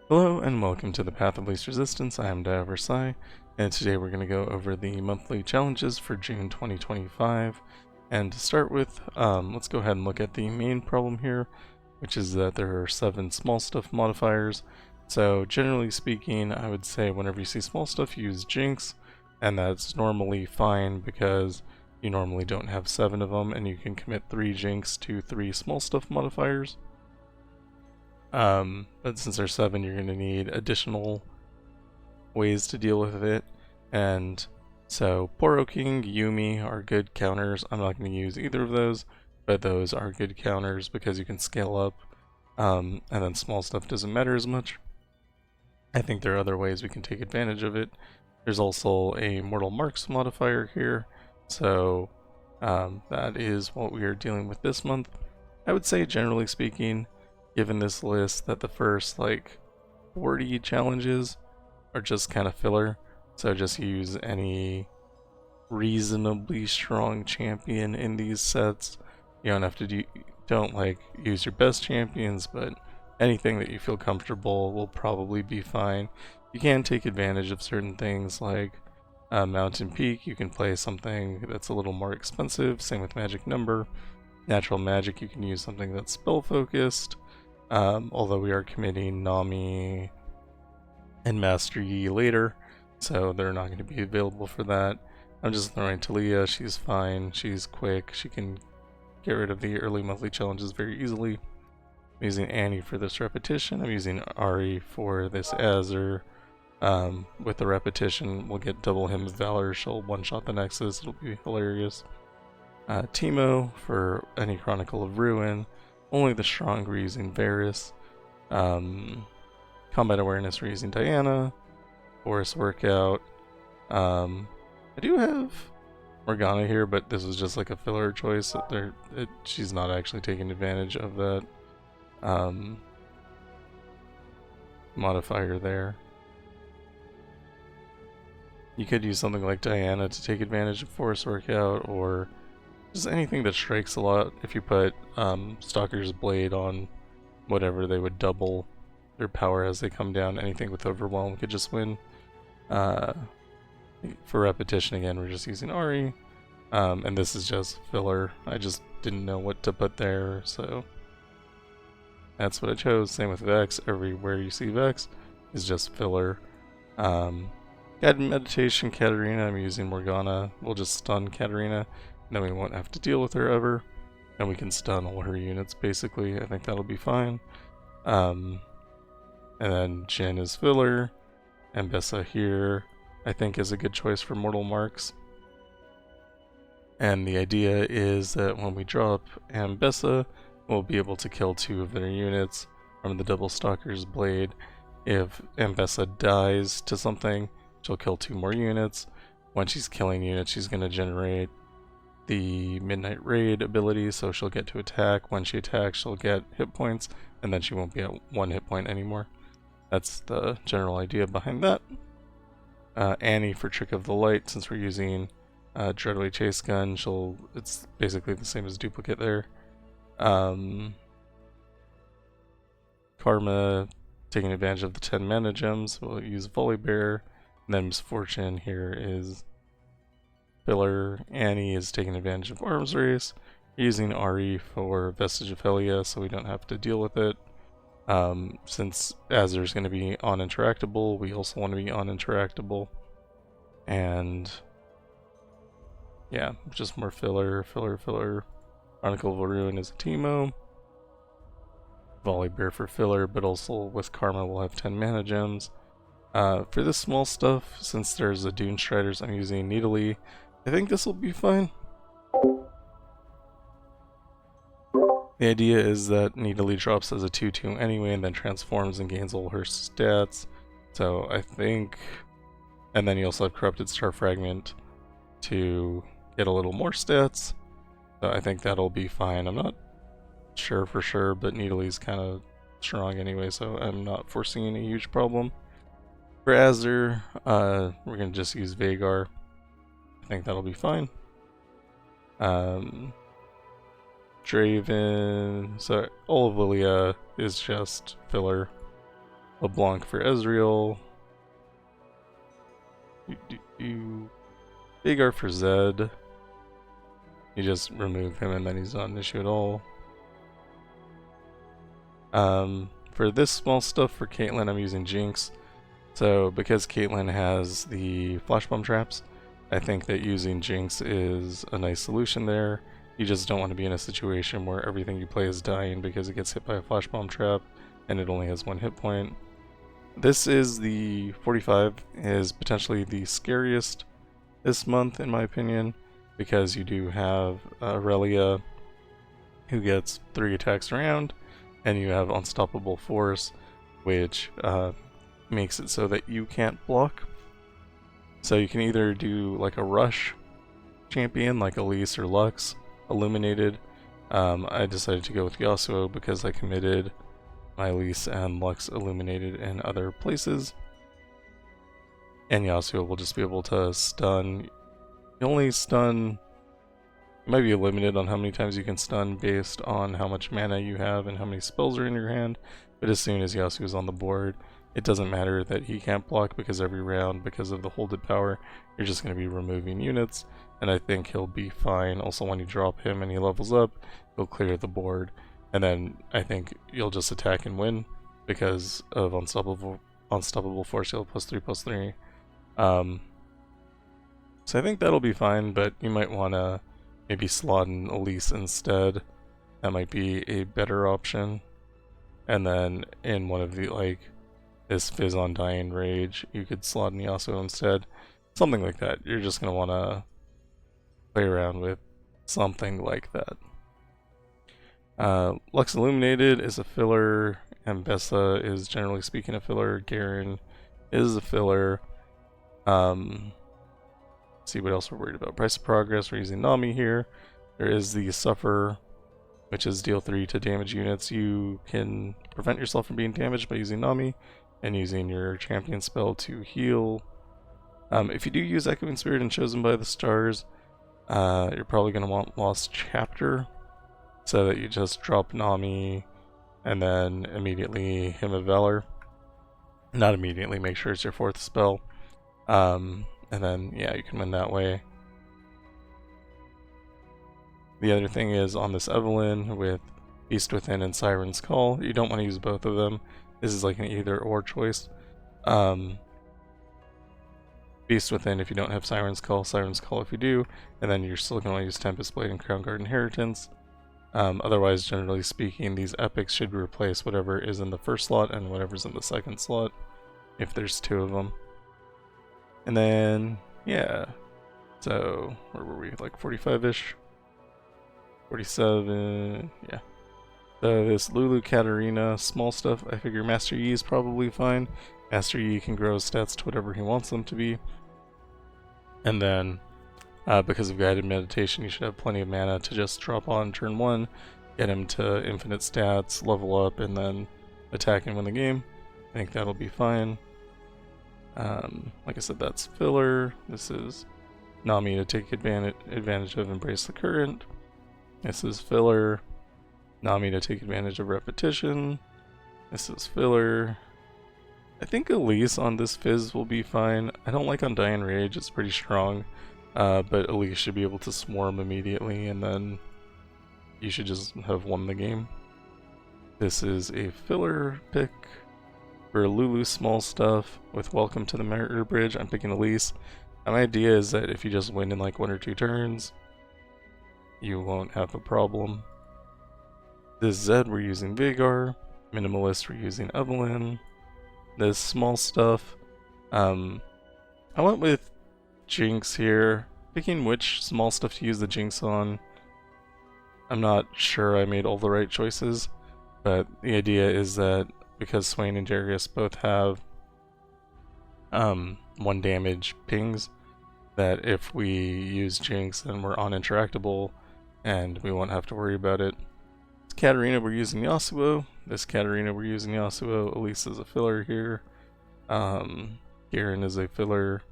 Hello and welcome to the Path of Least Resistance. I am Diaversai, and today we're going to go over the monthly challenges for June 2025. And to start with, let's go ahead and look at the main problem here, which is that there are 7 small stuff modifiers. So generally speaking, I would say whenever you see small stuff, use Jinx, and that's normally fine because you normally don't have 7 of them, and you can commit 3 Jinx to 3 small stuff modifiers. But since there's 7, you're going to need additional ways to deal with it. And so Poro King, Yumi are good counters. I'm not going to use either of those, but those are good counters because you can scale up. And then small stuff doesn't matter as much. I think there are other ways we can take advantage of it. There's also a Mortal Marks modifier here, so that is what we are dealing with this month. I would say, generally speaking, given this list, that the first like 40 challenges are just kind of filler, so just use any reasonably strong champion in these sets. You don't have to don't like use your best champions, but anything that you feel comfortable will probably be fine. You can take advantage of certain things like Mountain Peak. You can play something that's a little more expensive, same with Magic Number. Natural Magic, you can use something that's spell focused. Although we are committing Nami and Master Yi later, so they're not going to be available for that. I'm just throwing Talia, she's fine, she's quick, she can get rid of the early monthly challenges very easily. I'm using Annie for this repetition, I'm using Ari for this Azure. With the repetition, we'll get double Hymn of Valor, she'll one-shot the Nexus, it'll be hilarious. Teemo for any Chronicle of Ruin. Only the stronger using Varus. Combat Awareness we're using Diana. Forest Workout. I do have Morgana here, but this was just like a filler choice. She's not actually taking advantage of that modifier there. You could use something like Diana to take advantage of Forest Workout, or just anything that strikes a lot. If you put Stalker's Blade on whatever, they would double their power as they come down. Anything with Overwhelm could just win. For repetition again, we're just using Ari. And this is just filler. I just didn't know what to put there, so that's what I chose. Same with Vex. Everywhere you see Vex is just filler. Guided Meditation, Katarina, I'm using Morgana. We'll just stun Katarina. Then we won't have to deal with her ever, and we can stun all her units basically. I think that'll be fine. And then Jhin is filler. Ambessa here I think is a good choice for Mortal Marks. And the idea is that when we drop Ambessa, we'll be able to kill 2 of their units from the Double Stalker's Blade. If Ambessa dies to something, she'll kill 2 more units. When she's killing units, she's going to generate the Midnight Raid ability, so she'll get to attack. When she attacks, she'll get hit points, and then she won't be at 1 hit point anymore. That's the general idea behind that. Annie for Trick of the Light, since we're using Dreadway Chase Gun, it's basically the same as duplicate there. Karma, taking advantage of the 10 mana gems, we'll use Volibear. And then Misfortune here is filler. Annie is taking advantage of Arms Race. Using Ari for Vestige of Helia, so we don't have to deal with it. Since Azure is going to be uninteractable, we also want to be uninteractable. And yeah, just more filler. Chronicle of Ruin is a Teemo. Volibear for filler, but also with Karma we'll have 10 mana gems. For this small stuff, since there's a Dune Striders, I'm using Nidalee. I think this will be fine. The idea is that Nidalee drops as a 2/2 anyway and then transforms and gains all her stats. So I think... And then you also have Corrupted Star Fragment to get a little more stats. So I think that'll be fine. I'm not sure for sure, but Nidalee's kind of strong anyway, so I'm not foreseeing a huge problem. For Azure, we're going to just use Vhagar. I think that'll be fine. Draven, so all of Lilia is just filler. LeBlanc for Ezreal. Veigar for Zed. You just remove him and then he's not an issue at all. For this small stuff for Caitlyn, I'm using Jinx. So because Caitlyn has the flash bomb traps, I think that using Jinx is a nice solution there. You just don't want to be in a situation where everything you play is dying because it gets hit by a flash bomb trap and it only has 1 hit point. This is the 45, is potentially the scariest this month in my opinion, because you do have Aurelia who gets 3 attacks around, and you have Unstoppable Force, which makes it so that you can't block. So you can either do like a rush champion like Elise or Lux, Illuminated. I decided to go with Yasuo because I committed my Elise and Lux Illuminated in other places. And Yasuo will just be able to stun. You only stun, you might be limited on how many times you can stun based on how much mana you have and how many spells are in your hand, but as soon as Yasuo is on the board, it doesn't matter that he can't block because every round, because of the holded power, you're just going to be removing units, and I think he'll be fine. Also, when you drop him and he levels up, he'll clear the board, and then I think you'll just attack and win because of Unstoppable Force. He'll +3/+3. So I think that'll be fine, but you might want to maybe slot in Elise instead. That might be a better option. And then in one of the, like, this Fizz on Dying Rage, you could slot in Yasuo instead. Something like that. You're just going to want to play around with something like that. Lux Illuminated is a filler, and Bessa is generally speaking a filler. Garen is a filler. See what else we're worried about. Price of Progress, we're using Nami here. There is the Suffer, which is deal 3 to damage units. You can prevent yourself from being damaged by using Nami and using your champion spell to heal. If you do use Echoing Spirit and Chosen by the Stars, you're probably going to want Lost Chapter, so that you just drop Nami and then immediately Hymn of Valor. Not immediately, make sure it's your 4th spell. And then, yeah, you can win that way. The other thing is on this Evelynn with Beast Within and Siren's Call, you don't want to use both of them. This is like an either or choice. Beast Within if you don't have Siren's Call if you do, and then you're still going to use Tempest Blade and Crown Guard Inheritance. Otherwise, generally speaking, these epics should replace whatever is in the first slot and whatever's in the second slot, if there's 2 of them. And then, yeah, so, where were we, like 45-ish? 47, yeah. So this Lulu Katarina, small stuff, I figure Master Yi is probably fine. Master Yi can grow his stats to whatever he wants them to be. And then, because of Guided Meditation, you should have plenty of mana to just drop on turn 1, get him to infinite stats, level up, and then attack and win the game. I think that'll be fine. Like I said, that's filler. This is Nami to take advantage of Embrace the Current. This is filler. Nami to take advantage of Repetition. This is filler. I think Elise on this Fizz will be fine. I don't like Undying Rage, it's pretty strong. But Elise should be able to swarm immediately, and then you should just have won the game. This is a filler pick. For Lulu small stuff with Welcome to the Murder Bridge, I'm picking Elise. And my idea is that if you just win in like 1 or 2 turns, you won't have a problem. This Zed, we're using Veigar. Minimalist, we're using Evelynn. This small stuff, I went with Jinx here. Picking which small stuff to use the Jinx on, I'm not sure I made all the right choices, but the idea is that because Swain and Darius both have 1 damage pings, that if we use Jinx then we're uninteractable and we won't have to worry about it. This Katarina we're using Yasuo. This Katarina we're using Yasuo. Elise is a filler here. Garen is a filler.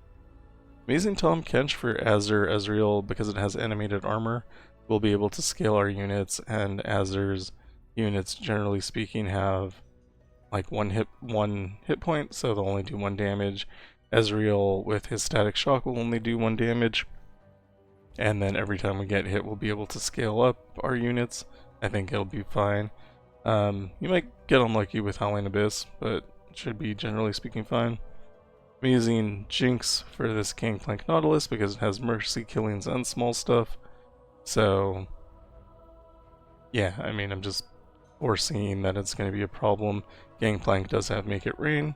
I'm using Tom Kench for Ezreal because it has animated armor. We'll be able to scale our units, and Azur's units, generally speaking, have like one hit point, so they'll only do 1 damage. Ezreal with his static shock will only do 1 damage. And then every time we get hit, we'll be able to scale up our units. I think it'll be fine. You might get unlucky with Howling Abyss, but it should be generally speaking fine. I'm using Jinx for this Gangplank Nautilus because it has Mercy Killings and small stuff. So, yeah, I mean, I'm just foreseeing that it's going to be a problem. Gangplank does have Make It Rain.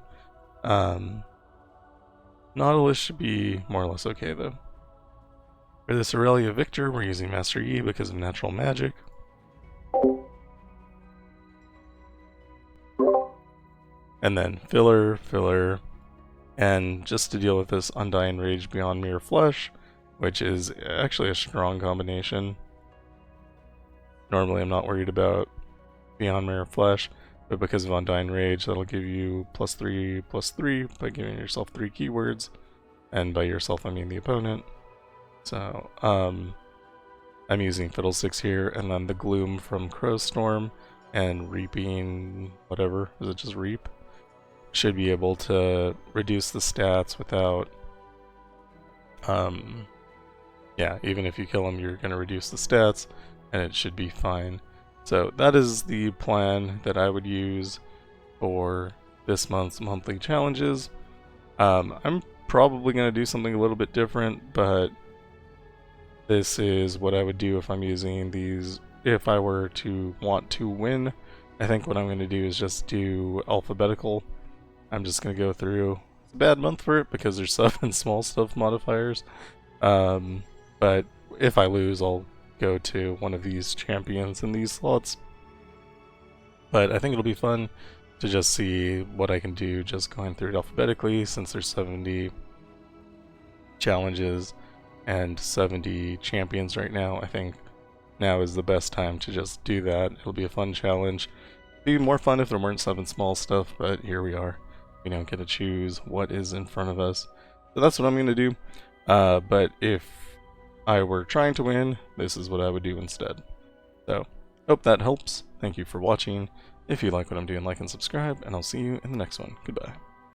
Nautilus should be more or less okay, though. For this Aurelia Victor, we're using Master Yi because of natural magic. And then filler, and just to deal with this Undying Rage Beyond Mere Flesh, which is actually a strong combination. Normally I'm not worried about Beyond Mere Flesh, but because of Undying Rage, that'll give you +3/+3 by giving yourself 3 keywords, and by yourself I mean the opponent. So, I'm using Fiddlesticks here, and then the Gloom from Crowstorm and Reaping, whatever, is it just Reap? Should be able to reduce the stats without, yeah, even if you kill him, you're going to reduce the stats, and it should be fine. So that is the plan that I would use for this month's monthly challenges. I'm probably going to do something a little bit different, but this is what I would do if I'm using these, if I were to want to win. I think what I'm going to do is just do alphabetical. I'm just going to go through. It's a bad month for it because there's stuff and small stuff modifiers. But if I lose, I'll go to one of these champions in these slots. But I think it'll be fun to just see what I can do just going through it alphabetically, since there's 70 challenges and 70 champions right now. I think now is the best time to just do that. It'll be a fun challenge. It'd be more fun if there weren't 7 small stuff, but here we are. We don't get to choose what is in front of us. So that's what I'm going to do. But if I were trying to win, this is what I would do instead. So, hope that helps. Thank you for watching. If you like what I'm doing, like and subscribe, and I'll see you in the next one. Goodbye.